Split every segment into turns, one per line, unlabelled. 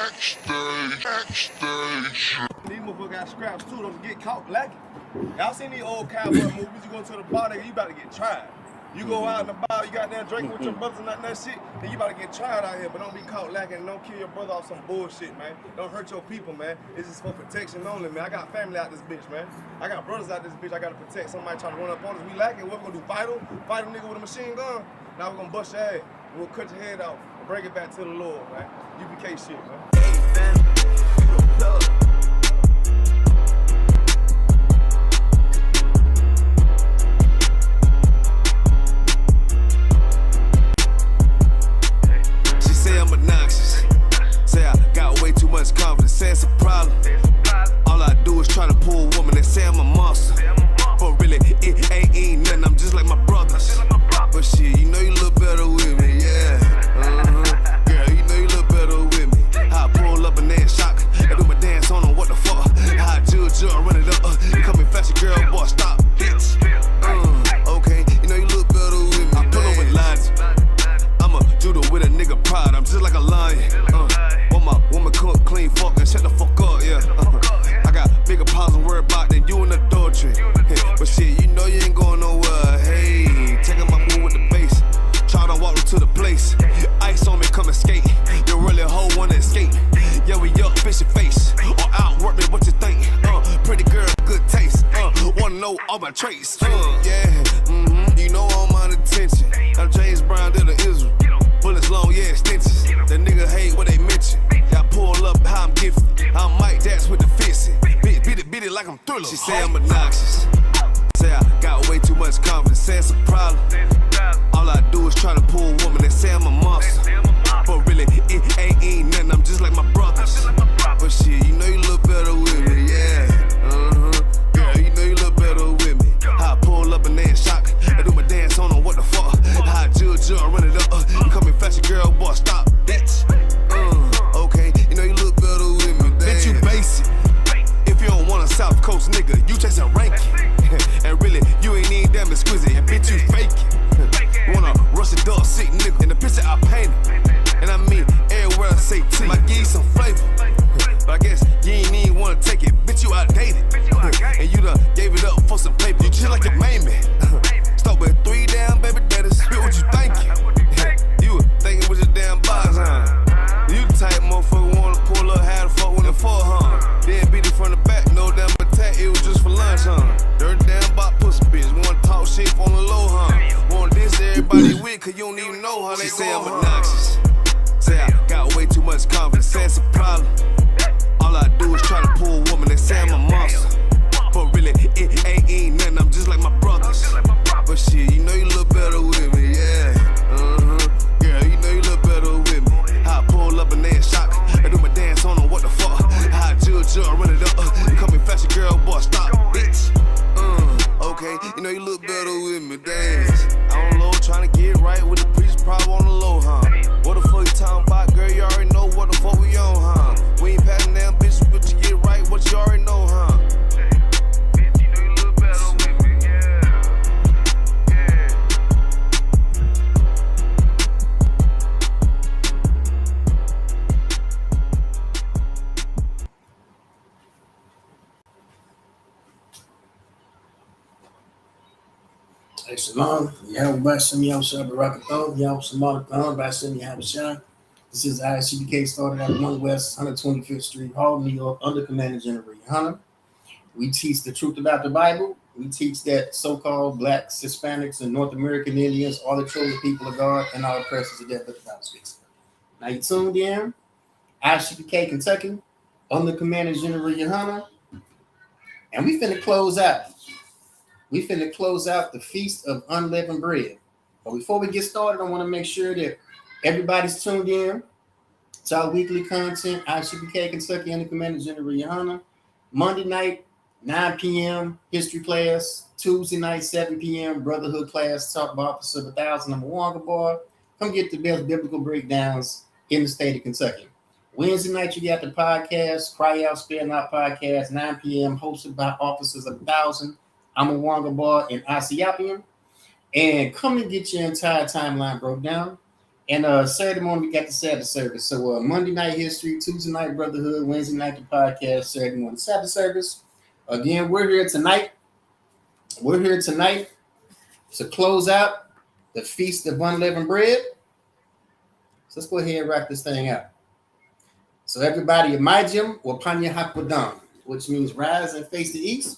These motherfuckers got scraps too, don't get caught lacking. Y'all seen these old cowboy movies? You go to the bar, nigga, you about to get tried. You go out in the bar, you got there drinking with your brothers and that shit, then you about to get tried out here, but don't be caught lacking and don't kill your brother off some bullshit, man. Don't hurt your people, man. This is for protection only, man. I got family out this bitch, man. I got brothers out this bitch I gotta protect. Somebody trying to run up on us, we lacking. What we gonna do, fight a nigga with a machine gun? Now we're gonna bust your ass. We'll cut your head off and bring it back to the Lord, man. UPK shit, man.
She say I'm obnoxious. Say I got way too much confidence. Say it's a problem. All I do is try to pull a woman. They say I'm a monster. But really, it ain't nothing. I'm just like my brothers. But shit, you know you look better with me, yeah. Girl, you know you look better with me. How I pull up and then shock. I do my dance on them, what the fuck? How I judge, run it up. You coming faster, girl, boy, stop, bitch. Okay, you know you look better with me. I pull up with lines. I'm a judo with a nigga pride. I'm just like a lion. Want my woman cook, clean, fuck, and shut the fuck up, yeah. I got bigger problems to worry about than you in adultery. But shit, you know you ain't going nowhere. Hey, taking my move with the bass. Try to walk to the place. Ice on me, come and skate. You really a hoe wanna escape. Yeah, we up, bitch your face. Or outwork me, what you think? Pretty girl, good taste. Wanna know all my traits. You know I'm on attention. I'm James Brown, they're the Israel. Bullets long, yeah, extensions. The nigga hate what they mention. I pull up how I'm gifted. I'm Mike Dax with the fisting. Beat it like I'm Thriller. She say I'm obnoxious. Say I got way too much confidence. Say it's a problem. All I do is try to pull a woman. They say I'm a monster. But really, it ain't nothing. I'm just like my brothers. But shit, you know you look better with me, yeah. Girl, you know you look better with me. How I pull up and then shock. I do my dance on them, what the fuck? How I judge, run it up. You coming faster, girl, boy, stop, bitch. Okay, you know you look better with me, damn. Bitch, you basic. If you don't want a South Coast nigga, you chasing ranking. And really, you ain't even damn exquisite. And bitch, you faking. Wanna rush a dog sick nigga. In the picture I painted. And I mean, everywhere I say T. Might give you some flavor. But I guess you ain't even wanna take it. Bitch, you outdated. And you done gave it up for some paper. You just like your main man. Start with 3 damn baby daddies. Spit what you thinking. You were thinking with your damn bodies, huh? You the type motherfucker wanna pull up, how the fuck when the fuck, huh? Then beat it from the back, no damn attack, it was just for lunch, huh? Dirty damn bot pussy bitch, wanna talk shit on the low, huh? Wanna diss everybody with, cause you don't even know how they say I'm obnoxious. Say I got way too much confidence, say it's a problem. All I do is try to pull a woman, they say I'm a monster. But really, it ain't nothing, I'm just like my brothers. But shit, you know you look better with me, yeah. Girl, you know you look better with me. How I pull up and then shock. I do my dance on them, what the fuck? How I judge, run it up. You coming faster, girl, boy, stop, bitch. Okay, you know you look better with me, damn. I don't know, trying to get right with the preacher, probably on the low, huh? What the fuck you talking about, girl? You already know what the fuck we on, huh? We ain't passing damn bitches, but you get right, what you already know, huh? Bitch, you know you look better with me, yeah.
Hey, Shalom. Yahweh Bashem, Yahweh Shah Barakathon, Yahweh Shemarathon, Bashem, Yahweh Shah. This is ISUPK, started at 1 West 125th Street, Hall, New York, under Commander General Hunter. We teach the truth about the Bible. We teach that so-called blacks, Hispanics, and North American Indians are the chosen people of God and our oppressors of death that the Bible speaks. Now you tuned in, ISUPK, Kentucky, under Commander General Hunter, and we finna close out. We finna close out the Feast of Unleavened Bread. But before we get started, I want to make sure that everybody's tuned in to our weekly content, ISUPK Kentucky under Commander General Hunter. Monday night, 9 p.m., history class. Tuesday night, 7 p.m., brotherhood class, taught by Officer of 1,000, I'm a Wonga boy. Come get the best biblical breakdowns in the state of Kentucky. Wednesday night, you got the podcast, Cry Out, Spare Not podcast, 9 p.m., hosted by Officers of 1,000. I'm a Wonga boy in ISUPK. And come and get your entire timeline broke down. And Saturday morning, we got the Sabbath service. So Monday night history, Tuesday night brotherhood, Wednesday night the podcast, Saturday morning Sabbath service. Again, we're here tonight. We're here tonight to close out the Feast of Unleavened Bread. So let's go ahead and wrap this thing out. So everybody, Imajim Wapanya Hakwadam, which means rise and face the east.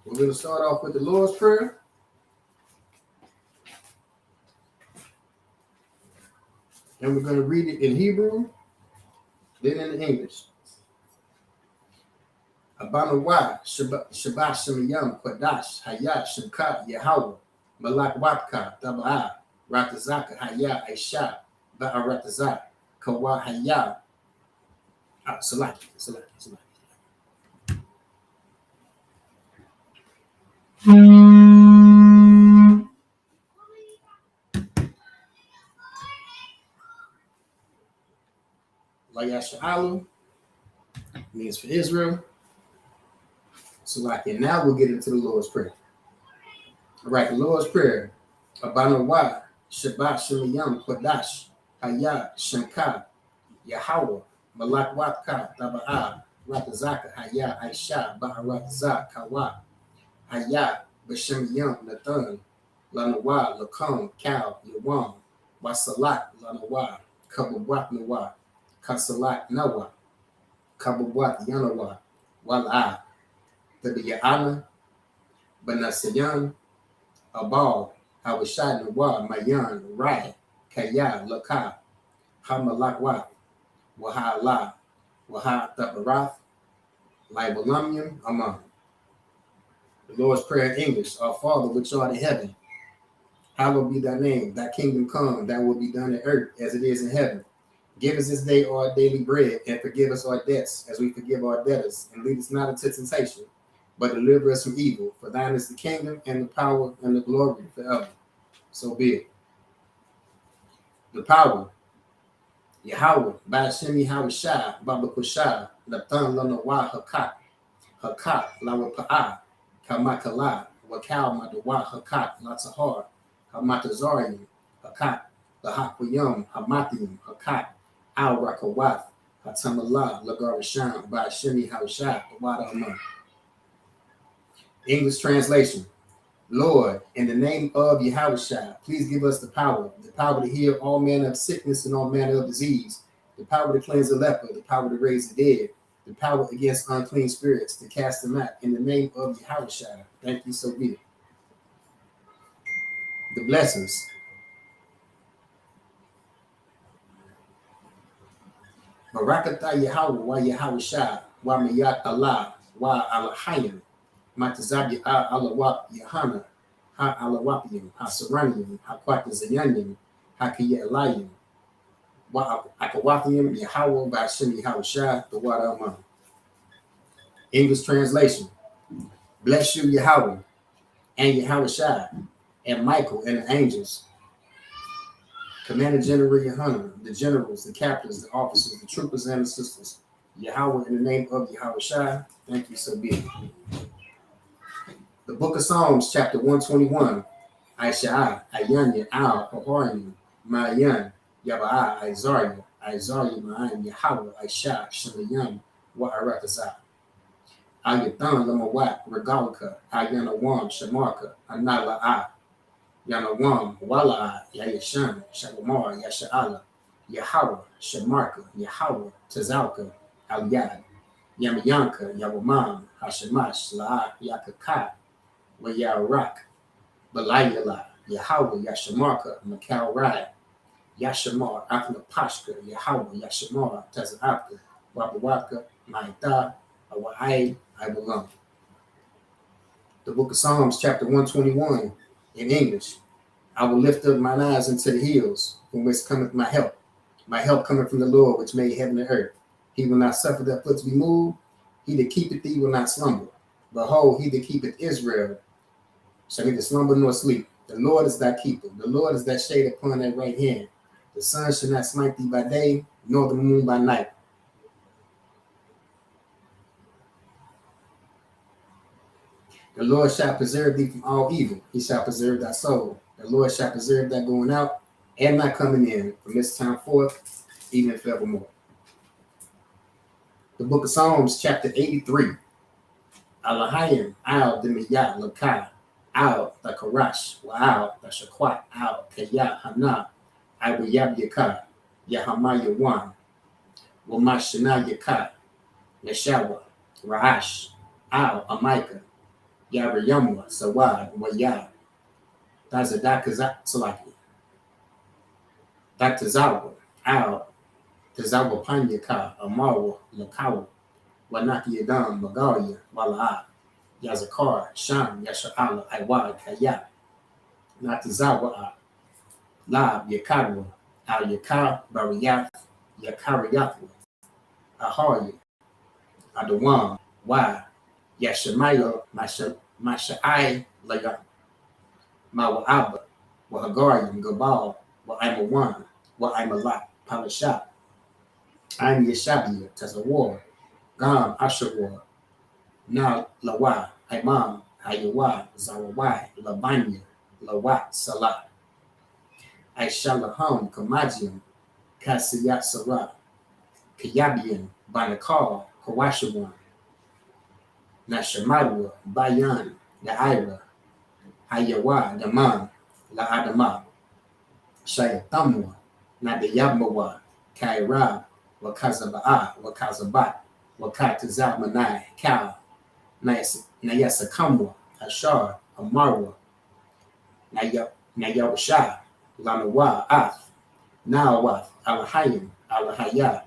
We're going to start off with the Lord's Prayer. And we're going to read it in Hebrew, then in English. Abana wa Shabbat Shemayam Kwadash Hayat Shemkat Yahweh Malak Watka Taba'a Ratazaka Hayat Aisha Ba'aratazak Kawa Hayat Salaki. Layasha'alu means for Israel. So like, and now we'll get into the Lord's Prayer. All right, the Lord's Prayer. Abana wa Shabbat Shemayam Kwadash Hayat Shemka Yahweh Malak Watka Taba'a Ratazaka Hayat Aisha Ba'aratazak Kawa Hayat B'Shemayam Nathan Lanawa Lakum Kal Yawam Wasalat Lanawa Kabawat Nawa Kasalat Nawa Kabawat Yanawa Wala Tabi'ana Banasayan Abal Hawashad Nawa Mayan Rai Kaya Laka Hamalak Wahala Waha Tabarath Libalamyam Amam. The Lord's Prayer in English. Our Father which art in heaven, hallowed be thy name. Thy kingdom come, thy will be done on earth as it is in heaven. Give us this day our daily bread, and forgive us our debts as we forgive our debtors. And lead us not into temptation, but deliver us from evil. For thine is the kingdom and the power and the glory forever. So be it. The power. Yahweh, Ba'ashemi Hawashah, Baba Kushah, Latan Lanawa Hakat, Lawa Pa'a, Kamakala, Wakal Madawa Hakat, Latsahar, Hamatazarium, Hakat, Lahakwayum, Hamathium, Hakat, Al Rakawath, Hatamala, Lagarasham, Ba'ashemi Hawashah, Wada. English translation. Lord, in the name of Yahushua, please give us the power to heal all manner of sickness and all manner of disease, the power to cleanse the leper, the power to raise the dead, the power against unclean spirits, to cast them out, in the name of Yahushua. Thank you, so be it. The blessings. Barakatah Yahweh wa Yahushua wa Miyat Allah wa Alahayim. Matazabi Alawap Yahana, Ha Alawapium, Ha Saranium, Ha Quatazayanium, Ha Kayalayim, Wa Akawapium, Yahweh, Bashim Yahushua, the Wada. English translation. Bless you, Yahweh, and Yahushua, and Michael, and the angels. Commander General Yahana, the generals, the captains, the officers, the troopers, and the sisters. Yahweh, in the name of Yahushua, thank you, so be it. The Book of Psalms, chapter 121. Aisha, Ayanya, Al, Pahorim, Mayan, Yaba'a, Isaiah, Ma'an, Yahweh, Aisha, Shemayam, Wa'aratazah. Ayathan, Lamawat, Regalka, Ayanawam, Shamarka, Anala'a, Yanawam, Wala'a, Yayashan, Shabamar, Yasha'ala, Yahweh, Shamarka, Yahweh, Tazalka, Al-Yad, Yamayanka, Yawamam, Hashemash, La'a, Yakaka, Wayarak, Balayala, Yahweh, Yashamarka, Makal Rai, Yashamar, Aknapashka, Yahweh, Yashamar, Tazaraka, Wabawaka, Maita, Awai, Ibalam. The Book of Psalms, chapter 121, in English. I will lift up mine eyes into the hills, from which cometh my help. My help cometh from the Lord, which made heaven and earth. He will not suffer thy foot to be moved. He that keepeth thee will not slumber. Behold, he that keepeth Israel shall neither slumber nor sleep. The Lord is thy keeper. The Lord is thy shade upon thy right hand. The sun shall not smite thee by day, nor the moon by night. The Lord shall preserve thee from all evil. He shall preserve thy soul. The Lord shall preserve thy going out and thy coming in from this time forth, even forevermore. The book of Psalms, chapter 83. Alahayim, al demiyah lakai, al the karash, wa al the shakwat, al kaya hana, ayab yakar, yahamaya wan, wa mashana yakar, yashawa, raash, al amaika, yarayamwa, sawad, wa ya, tazadakazaki, datazawa, al tazawa panyaka, amawa, lakawa, wanaki yadam, magalia, wala'a. Yazakar, Sham, Yasha'ala, Iwad, Kaya, Natazawa, Lab, Yakarwa, Al Yakar, Bariyath, Yakariyathwa, Ahaya, Adawam, Wa, Yashamayo, Masha'ai, Laya, Mawa'aba, Wahagarium, Gabal, Wa'amawan, Wa'amalat, Palashat, I'm Yashabia, Tazawar, Gam, Ashawar, Na Lawa, Imam, Ayawa, Zawawai, Labanya, Lawat, Salah, Aishalaham, Kamajian, Kasiyat Sarah, Kayabian, Banakal, Kawashawan, Nashamadwa, Bayan, Naira, Hayawa, Daman, La Adama, Shayatamwa, Nadayabmawa, Kaira, Wakazaba'a, Wakazabat, Wakatazabmanai, Kal, Nayasakamwa, Ashar, Amarwa, Nayawasha, Lanawa, Af, Nawath, Alahayim, Alahaya,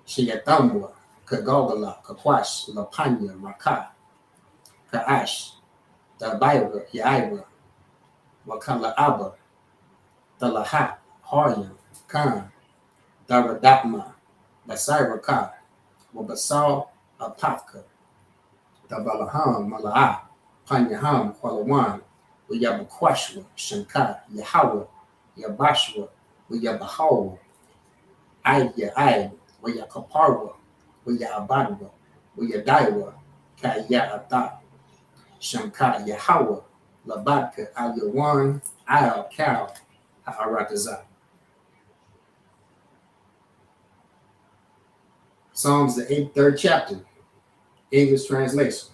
Shayatamwa, Kagogala, Kakwash, Lapanya, Maka, Kaash, Dabaira, Yaira, Wakala Abba, Dalahat, Haryan, Khan, Daradakma, Basaira Ka, Wabasal, Apafka, Dabalaham, Mala'ah, Panyaham, Kwalawan, Uyabakwashwa, Shankar, Yahweh, Yabashwa, Uyabahawa, Ay, Uyakaparwa, Uyabadwa, Uyadaiwa, Kayata, Shankar, Yahweh, Labaka, Al-Yawan, Al-Kal, Ha'arakaza. Psalms, the 3rd chapter, English translation.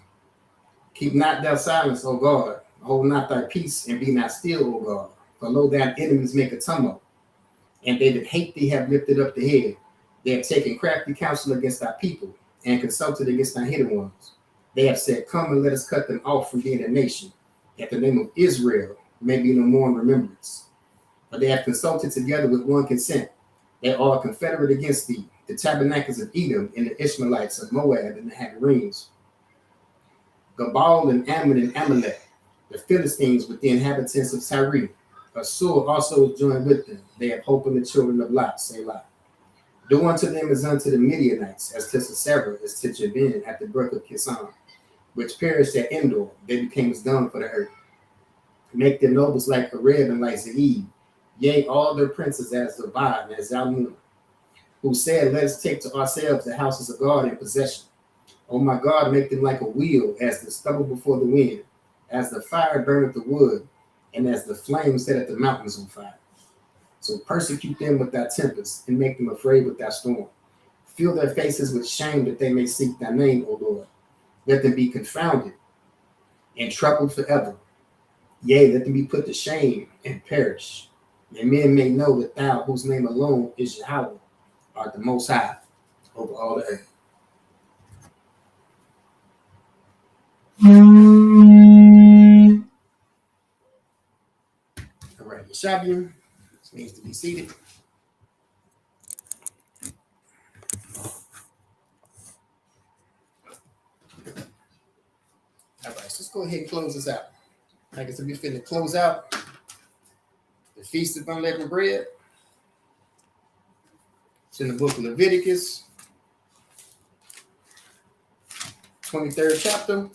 Keep not thy silence, O God. Hold not thy peace, and be not still, O God. For lo, thine enemies make a tumult, and they that hate thee have lifted up the head. They have taken crafty counsel against thy people, and consulted against thy hidden ones. They have said, come and let us cut them off from being a nation, that the name of Israel may be no more in remembrance. But they have consulted together with one consent. They are confederate against thee, the tabernacles of Edom, and the Ishmaelites of Moab, and the Hagarenes, Gabal and Ammon and Amalek, the Philistines with the inhabitants of Tyre. Assur also is joined with them. They have hope in the children of Lot, Selah. Do unto them as unto the Midianites, as to Sisera, as to Jabin at the brook of Kison, which perished at Endor. They became as dung for the earth. Make their nobles like Areb and like Zeeb, yea, all their princes as Zabad and as Zalmunna, who said, let us take to ourselves the houses of God in possession. O my God, make them like a wheel, as the stubble before the wind, as the fire burneth the wood, and as the flame setteth the mountains on fire. So persecute them with thy tempest, and make them afraid with thy storm. Fill their faces with shame, that they may seek thy name, O Lord. Let them be confounded and troubled forever. Yea, let them be put to shame and perish. And men may know that thou, whose name alone is Yahweh, art the most high over all the earth. All right, Yeshabian, this needs to be seated. All right, so let's go ahead and close this out. Like I said, we're finna close out the Feast of Unleavened Bread. It's in the book of Leviticus, 23rd chapter.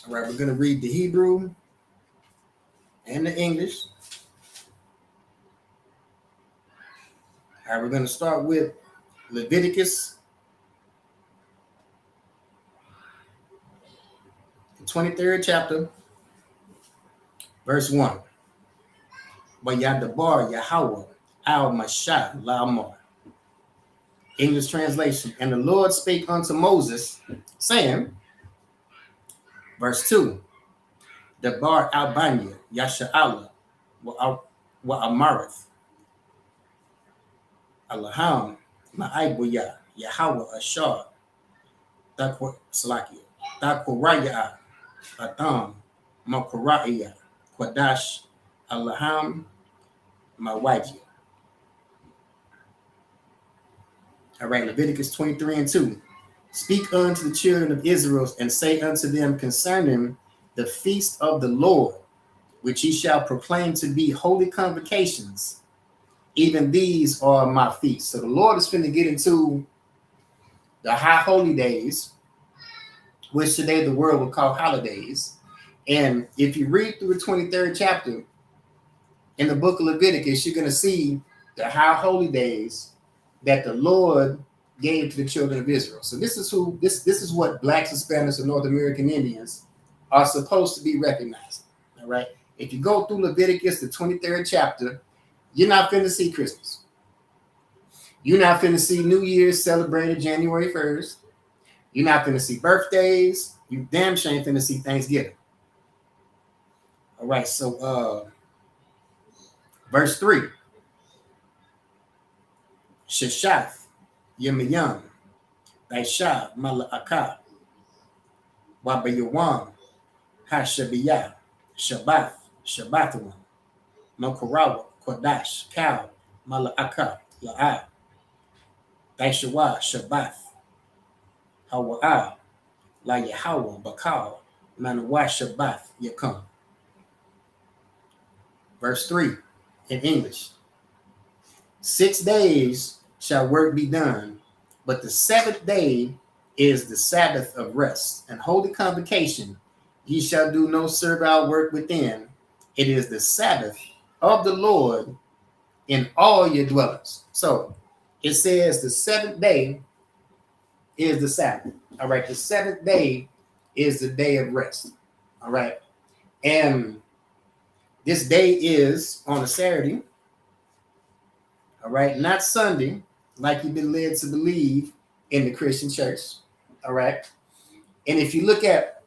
All right, we're going to read the Hebrew and the English. All right, we're going to start with Leviticus, the 23rd chapter, verse 1. Wayadabar Yahweh al Mashah Lamar. English translation. And the Lord spake unto Moses, saying, verse 2, Dabar Albania Yasha'Allah wa Amarith Allaham Ma'aibuya Yahweh Ashar Salakia Takuraya Adam Makuraya Kwadash Allaham Mawajia. All right, Leviticus 23 and 2. Speak unto the children of Israel and say unto them concerning the feast of the Lord, which ye shall proclaim to be holy convocations. Even these are my feasts. So the Lord is finna get into the high holy days, which today the world would call holidays. And if you read through the 23rd chapter in the book of Leviticus, you're going to see the high holy days that the Lord gave to the children of Israel. So this is what Blacks, Hispanics, and North American Indians are supposed to be recognizing. All right. If you go through Leviticus, the 23rd chapter, you're not finna see Christmas. You're not finna see New Year's celebrated January 1st. You're not finna see birthdays. You damn sure ain't finna see Thanksgiving. All right, so verse 3. Sheshath Yemayam Baisha Mala'aka Wabayawam Hashabiyah Shabbath Shabbathwan Mokarawa Kodash Kal Mala'aka La'ah Baishawa Shabbath Hawa'ah La Yahweh Bakal Manawa Shabbath Yakum. Verse 3 in English. 6 days shall work be done, but the 7th day is the Sabbath of rest and holy convocation. Ye shall do no servile work within. It is the Sabbath of the Lord in all your dwellings. So it says the 7th day is the Sabbath. All right. The 7th day is the day of rest. All right. And this day is on a Saturday. All right. Not Sunday, like you've been led to believe in the Christian church. All right. And if you look at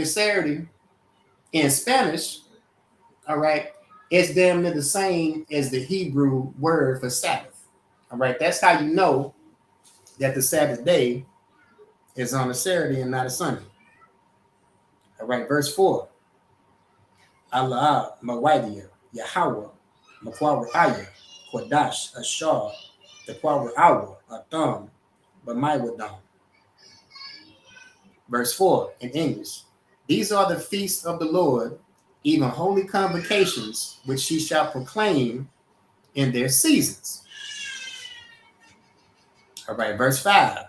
Saturday in Spanish, all right, it's damn near the same as the Hebrew word for Sabbath. All right. That's how you know that the Sabbath day is on a Saturday and not a Sunday. All right, verse 4. Allah Mawaidia Yahweh Makwawa Kodash Ashar Takwawa Awa Atam Bamaiwadam. Verse 4 in English. These are the feasts of the Lord, even holy convocations, which he shall proclaim in their seasons. All right, verse 5.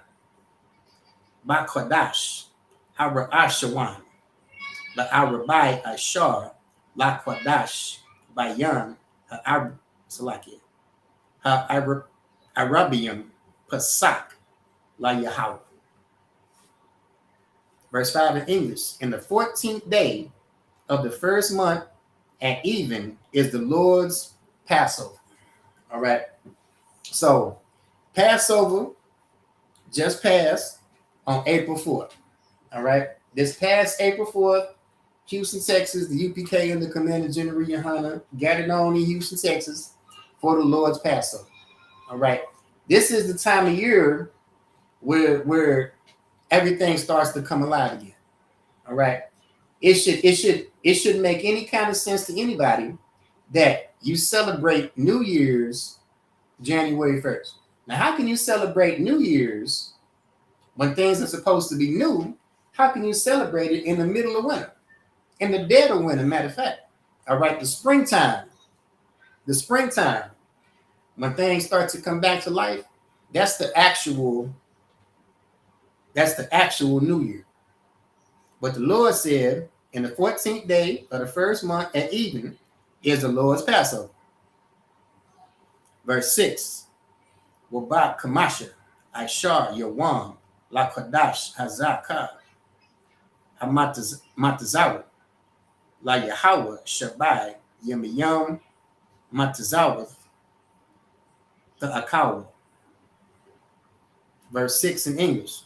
Ba Kodash, Hara Ashawan, La Arabai Ashar, La Kodash, Bayan, Salaki, Arabian, Pasak, La Yahweh. Verse 5 in English. In the 14th day of the first month at even is the Lord's Passover. All right. So Passover just passed on April 4th. All right. This past April 4th, Houston, Texas, the UPK and the Commander General Yohana gathered on in Houston, Texas for the Lord's Passover. All right. This is the time of year where everything starts to come alive again. All right. It should make any kind of sense to anybody that you celebrate New Year's January 1st. Now, how can you celebrate New Year's when things are supposed to be new? How can you celebrate it in the middle of winter? In the dead of winter, matter of fact. All right, the springtime, when things start to come back to life, that's the actual New Year. But the Lord said, in the 14th day of the first month at even is the Lord's Passover. Verse 6. Wabak Kamasha, Aishar, Yawam, Lakadash, Hazaka, Matazawa, La Yahweh, Shabai, Yemiyam, Matazawa, the Akawa. Verse 6 in English.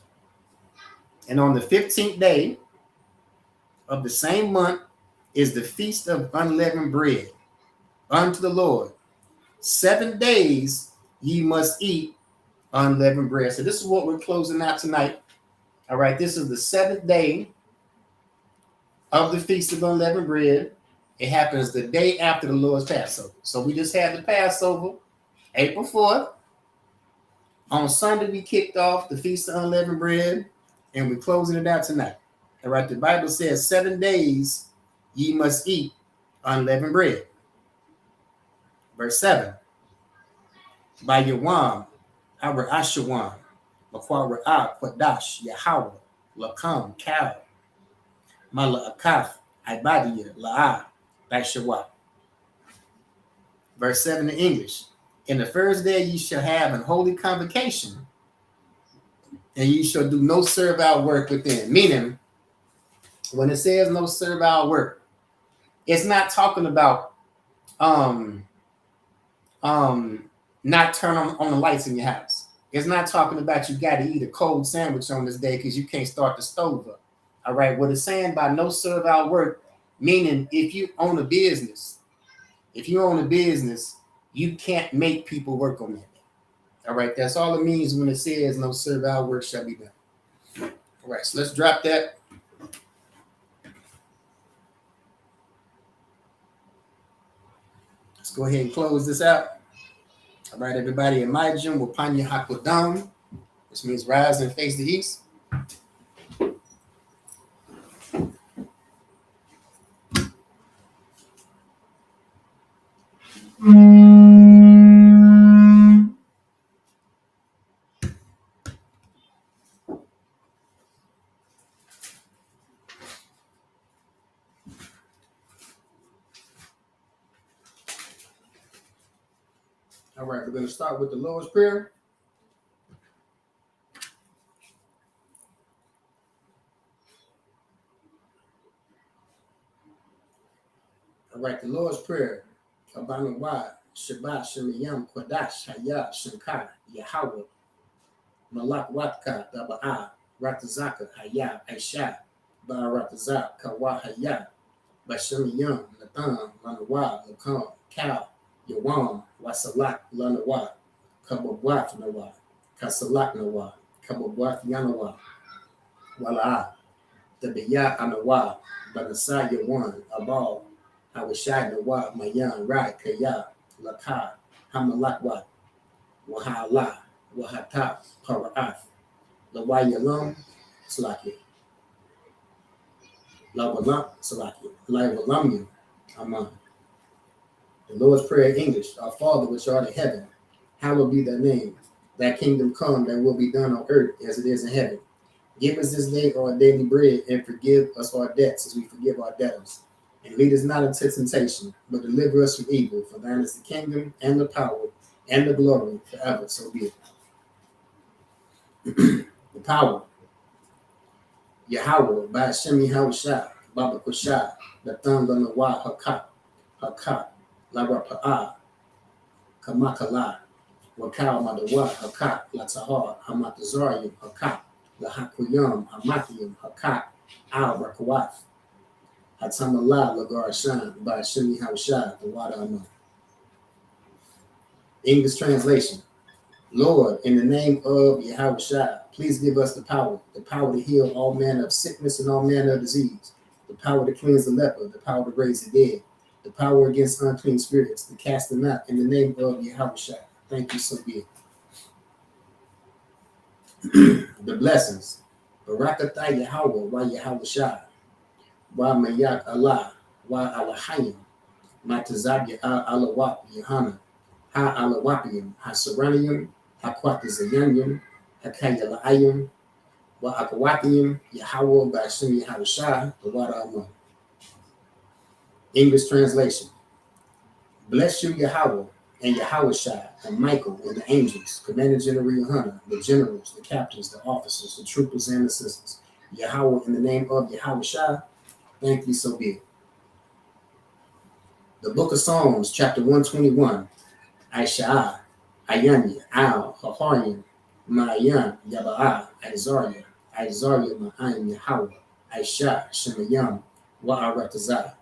And on the 15th day of the same month is the feast of unleavened bread unto the Lord. 7 days ye must eat unleavened bread. So this is what we're closing out tonight. All right, this is the 7th day of the feast of unleavened bread. It happens the day after the Lord's Passover. So we just had the Passover, April 4th. On Sunday, we kicked off the feast of unleavened bread, and we're closing it out tonight. All right, the Bible says 7 days ye must eat unleavened bread. Verse 7. By Yawam, Abra Ashawam, Makwa Ra'ah, Quadash, Yahweh, Lakam, Kal, Mala Akaf, Ibadiya, La'ah, Bashawat. Verse 7 in English. In the first day ye shall have an holy convocation, and ye shall do no servile work within. Meaning, when it says no servile work, it's not talking about not turn on the lights in your house. It's not talking about you got to eat a cold sandwich on this day because you can't start the stove up. All right. What it's saying by no servile work, meaning if you own a business, you can't make people work on that. All right. That's all it means when it says no servile work shall be done. All right. So let's drop that. Let's go ahead and close this out. All right, everybody, in my gym, Wapanya Hakodam, which means rise and face the east. All right, we're going to start with the Lord's Prayer. All right, the Lord's Prayer. Abanawad, Shabbat, Shemayam, Kwadash, Hayah, Shankar, Yahweh, Malak Watka, Daba'a, Ratazaka, Hayah, Aisha, Baratazak, Kawa, Hayah, Bashemayam, Nathan, Manawad, Lakam, Kal, Yawam, Wasalak, Lanawa, Kababwaf Nawa, Kasalak Nawa, Kababwaf Yanawa, Wala'a, Tabiya Anawa, Banasa Yawan, Abal, Hawashai Nawa, Mayan, Rai, Kaya, Laka, Hamalakwa, Wahala, Wahata, Para'af, Lawayalam, Slaki, Lawalam, Slaki, Lawalam, Aman. The Lord's Prayer, English. Our Father which art in heaven, hallowed be thy name. Thy kingdom come, that will be done on earth as it is in heaven. Give us this day our daily bread, and forgive us our debts as we forgive our debtors. And lead us not into temptation, but deliver us from evil. For thine is the kingdom, and the power, and the glory forever. So be it. The power. Yahweh, by Shemi Hawashah, Baba Kushah, the thumb on the Wa Hakat, Larapa'a, Kamakala, Wakal Madawa, Hakat, Latahar, Hamatazarium, Hakat, Lahakuyam, Hamathium, Hakat, Al Rakawat, Hatamala, Lagar Shan, by Shemi Hawashah, the Wada Amon. English translation. Lord, in the name of Yahweh, please give us the power to heal all manner of sickness and all manner of disease, the power to cleanse the leper, the power to raise the dead, the power against unclean spirits, to cast them out in the name of Yahweh. Thank you, so be it. The blessings. Barakatah Yahweh, wa Yahweh, wa Mayak Allah, wa Alahayim, Matazab Alawap, Yahana, Ha Alawapium, Ha Seranium, Ha Quatazayanium, Ha Kayalayim, wa Akawapium, Yahweh, Bashim Yahweh, the Wada Amon. English translation. Bless you, Yahweh, and Yahushua, and Michael, and the angels, Commander General Yohana, the generals, the captains, the officers, the troopers, and assistants. Yahweh, in the name of Yahushua, thank you, so be it. The book of Psalms, chapter 121, Aishah, Ayanya, Al, Haharim, Ma'ayan, Yaba'ah, Isaiah, Ma'ayim, Yahweh, Aisha, Shemayam, Wa'aratazah,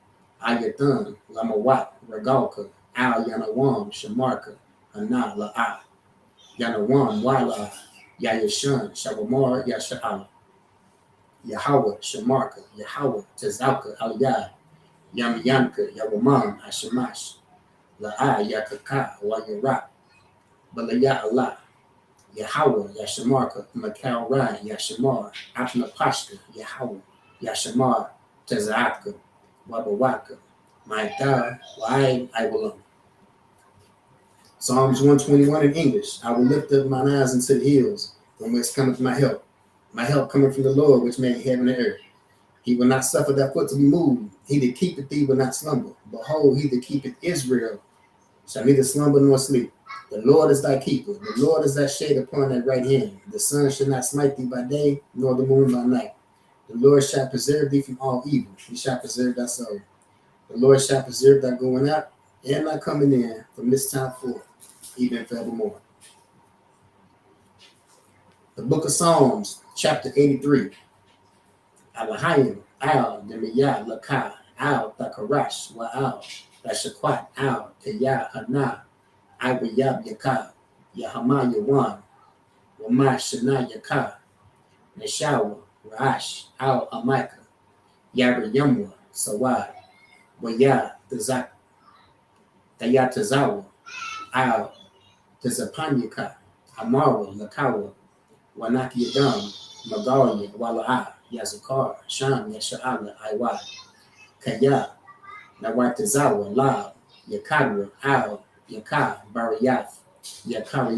Ayathan, Lamawat, Regalka, Al Yanawam, Shamarka, Ana La'ah, Yanawam, Wala, Yayashan, Shabamar, Yasha'al, Yahweh, Shamarka, Yahweh, Tazalka, Aliyah, Yamyanka, Yawamam, Ashamash, La'ah, Yakaka, Wayarak, Balaya Allah, Yahweh, Yashamarka, Makal Rai, Yashamar, Apnapashka, Yahweh, Yashamar, Tazaka, Wabawaka, Maitha, Wai, I will. Psalms 121 in English. I will lift up mine eyes into the hills, from whence cometh my help. My help coming from the Lord, which made heaven and earth. He will not suffer that foot to be moved. He that keepeth thee will not slumber. Behold, he that keepeth Israel shall neither slumber nor sleep. The Lord is thy keeper. The Lord is thy shade upon thy right hand. The sun shall not smite thee by day, nor the moon by night. The Lord shall preserve thee from all evil. He shall preserve thy soul. The Lord shall preserve thy going out and thy coming in from this time forth, even forevermore. The book of Psalms, chapter 83. Alahayim, Al, Demiyah, Lakah, Al, Thakarash, Wa'al, Rashakwat, Al, Kayah, Hana, Iwayab, Yakah, Yahama, Yawan, Wama, Shana, Yakah, Neshawa, Rash, Al, Amika, Yara, Yamwa, Sawad, Waya, Tazak, Tayatazawa, Al, Tazapanyaka, Amara, Lakawa, Wanaki Yadam, Magalia, Wala'a, Yazakar, Sham, Yasha'ala, Iwa, Kaya, Nawatazawa, Lab, Yakadra, Al, Yaka, Bariyaf, Yakari.